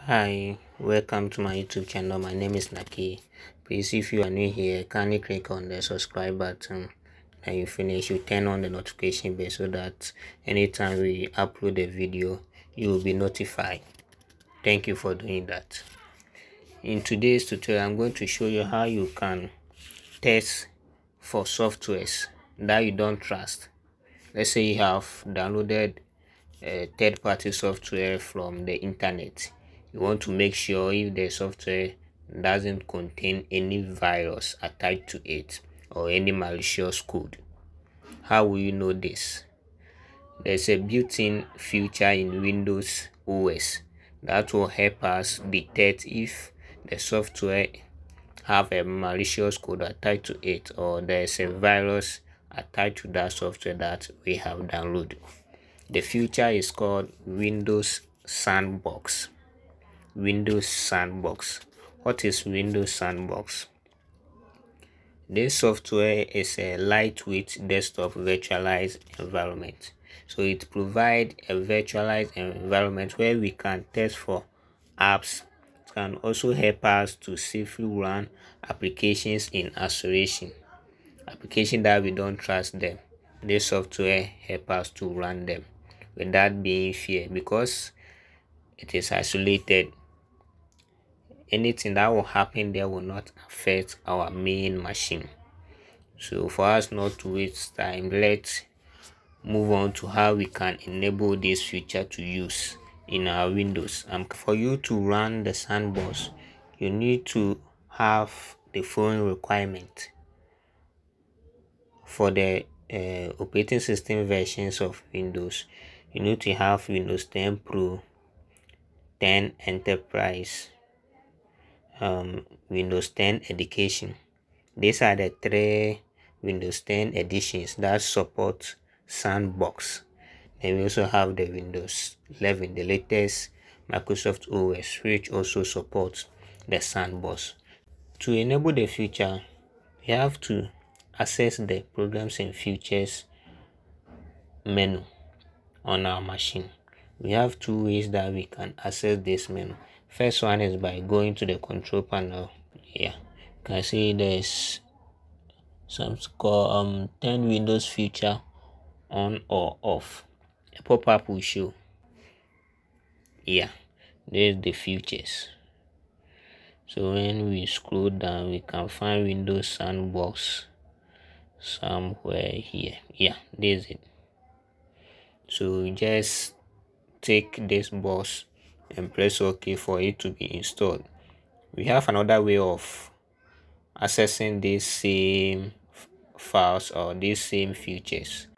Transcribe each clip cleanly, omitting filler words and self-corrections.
Hi, welcome to my YouTube channel. My name is Naki. Please, if you are new here, kindly click on the subscribe button. When you finish, you turn on the notification bell so that anytime we upload a video, you will be notified. Thank you for doing that. In today's tutorial, I'm going to show you how you can test for softwares that you don't trust. Let's say you have downloaded a third-party software from the internet. You want to make sure if the software doesn't contain any virus attached to it or any malicious code. How will you know this? There's a built-in feature in Windows OS that will help us detect if the software have a malicious code attached to it or there's a virus attached to that software that we have downloaded. The feature is called Windows Sandbox. Windows Sandbox. What is Windows Sandbox? This software is a lightweight desktop virtualized environment. So it provides a virtualized environment where we can test for apps. It can also help us to safely run applications in isolation. Applications that we don't trust them. This software helps us to run them without being fear, because it is isolated. Anything that will happen there will not affect our main machine. So for us not to waste time, let's move on to how we can enable this feature to use in our Windows. For you to run the Sandbox, you need to have the following requirement. For the operating system versions of Windows, you need to have Windows 10 Pro, 10 Enterprise, Windows 10 Education. These are the three Windows 10 editions that support Sandbox. Then we also have the Windows 11, the latest Microsoft OS, which also supports the Sandbox. To enable the feature, we have to access the Programs and Features menu on our machine. We have two ways that we can access this menu. First one is by going to the control panel. Here you can see there's some called 10 Windows feature on or off. A pop-up will show. Yeah, there's the features. So when we scroll down, we can find Windows Sandbox somewhere here. Yeah, there's it. So just take this box and press OK for it to be installed. We have another way of accessing these same files or these same features.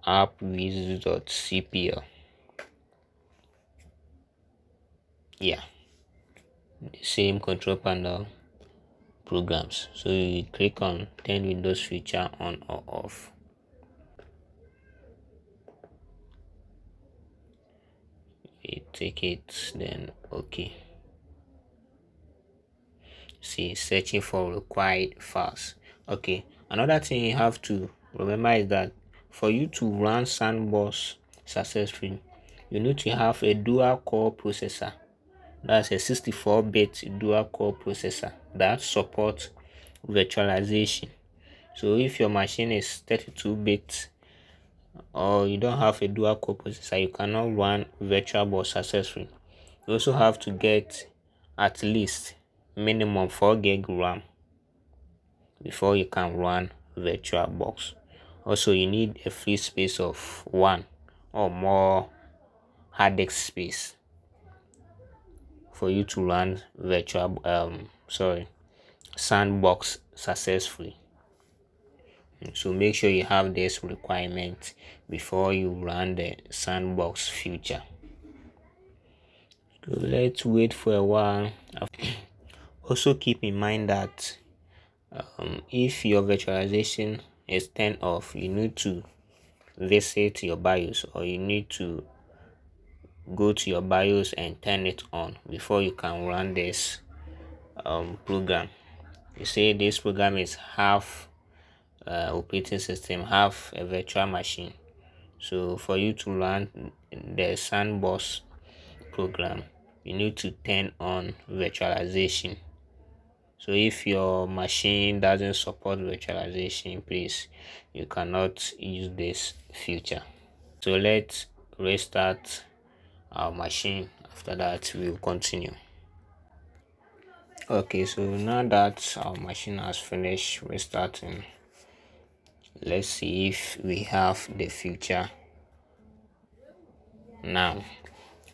appwiz.cpl. Yeah, the same control panel programs. So you click on 10 Windows feature on or off. We take it, then OK. See, searching for required files. Okay, another thing you have to remember is that for you to run Sandbox successfully, you need to have a dual core processor. That's a 64-bit dual core processor that supports virtualization. So if your machine is 32-bit or you don't have a dual core processor, you cannot run VirtualBox successfully. You also have to get at least minimum 4 gig RAM before you can run VirtualBox. Also, you need a free space of 1 or more hard disk space for you to run Sandbox successfully. So make sure you have this requirement before you run the Sandbox feature. So let's wait for a while. Also keep in mind that if your virtualization is turned off, you need to visit your BIOS, or you need to go to your BIOS and turn it on before you can run this program. You say this program is half operating system, half a virtual machine. So for you to run the Sandbox program, you need to turn on virtualization. So if your machine doesn't support virtualization, please, you cannot use this feature. So let's restart our machine. After that, we'll continue. Okay, so now that our machine has finished restarting, let's see if we have the feature now.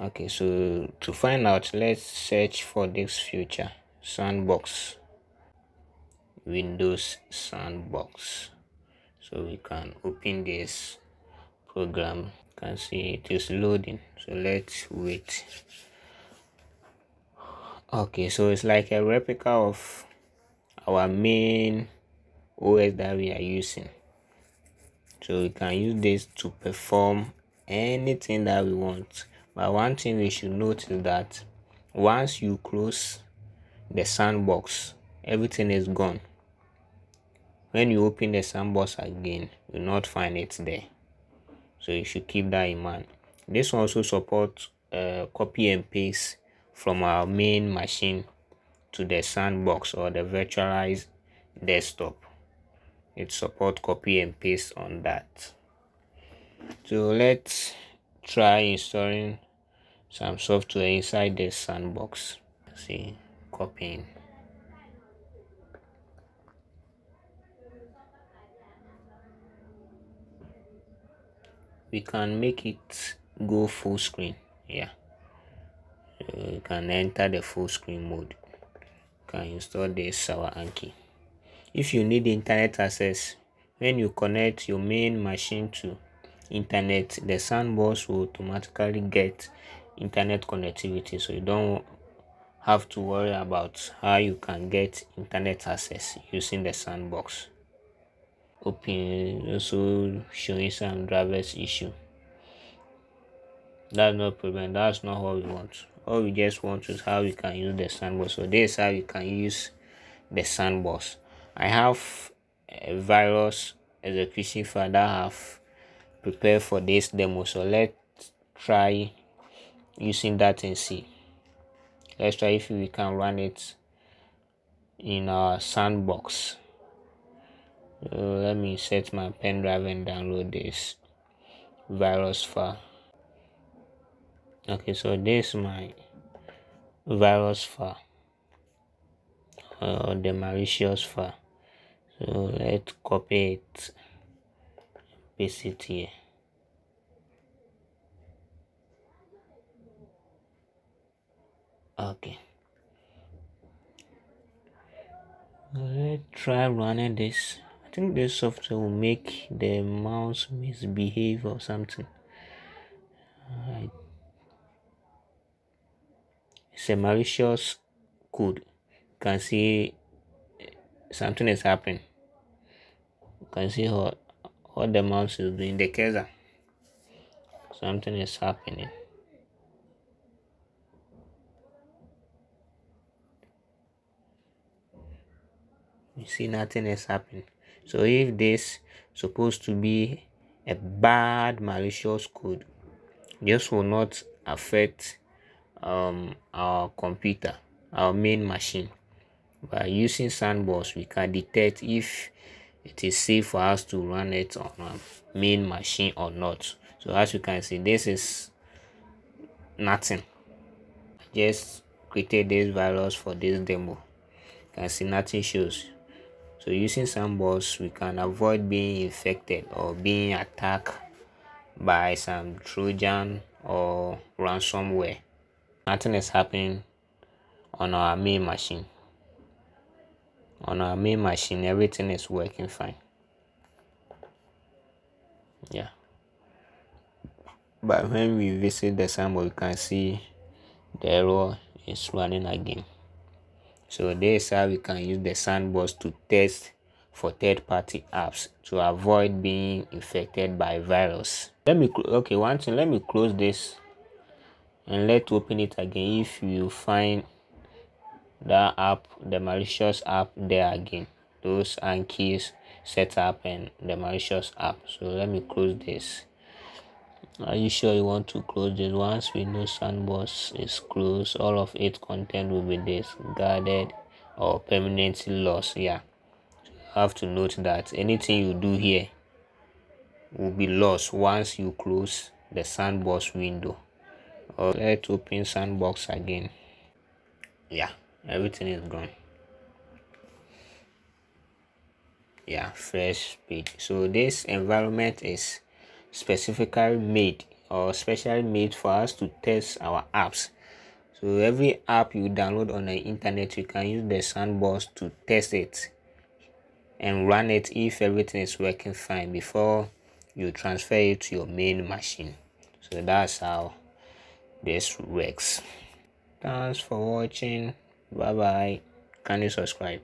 Okay, so to find out, let's search for this feature, Sandbox, Windows Sandbox. So we can open this program. You can see it is loading, so let's wait. Okay, so it's like a replica of our main OS that we are using. So we can use this to perform anything that we want. But one thing we should note is that once you close the sandbox, everything is gone. When you open the sandbox again, you will not find it there. So you should keep that in mind. This one also supports copy and paste from our main machine to the sandbox or the virtualized desktop. It supports copy and paste on that. So let's try installing some software inside the sandbox. See, copying. We can make it go full screen. Yeah, you can enter the full screen mode. You can install this our Anki. If you need internet access, when you connect your main machine to internet, the sandbox will automatically get internet connectivity, so you don't have to worry about how you can get internet access using the sandbox. Open, also showing some drivers issue. That's no problem. That's not what we want. All we just want is how we can use the sandbox. So this is how you can use the sandbox. I have a virus execution file that I have prepared for this demo. So let's try using that and see. Let's try if we can run it in our sandbox. So let me set my pen drive and download this virus file. Okay, so this is my virus file, or the malicious file. So let's copy it, paste it here. Okay, let's try running this. I think this software will make the mouse misbehave or something. It's a malicious code. You can see something is happening. You can see what the mouse is doing, the cursor. Something is happening. You see, nothing is happening. So if this supposed to be a bad malicious code, this will not affect our computer, our main machine. By using Sandbox, we can detect if it is safe for us to run it on our main machine or not. So as you can see, this is nothing. Just created this virus for this demo. You can see nothing shows. So using Sandbox, we can avoid being infected or being attacked by some Trojan or ransomware. Nothing is happening on our main machine. On our main machine, everything is working fine. Yeah. But when we visit the Sandbox, we can see the error is running again. So this is how we can use the Sandbox to test for third-party apps to avoid being infected by virus. Let me close this and let's open it again. If you find that app, the malicious app there again, those Anki's setup and the malicious app. So let me close this. Are you sure you want to close this? Once we know Sandbox is closed, all of its content will be discarded or permanently lost. Yeah, you have to note that anything you do here will be lost once you close the Sandbox window. Or let's open Sandbox again. Yeah, everything is gone. Yeah, fresh page. So this environment is specifically made or specially made for us to test our apps. So every app you download on the internet, you can use the Sandbox to test it and run it if everything is working fine before you transfer it to your main machine. So that's how this works. Thanks for watching. Bye bye. Can you subscribe?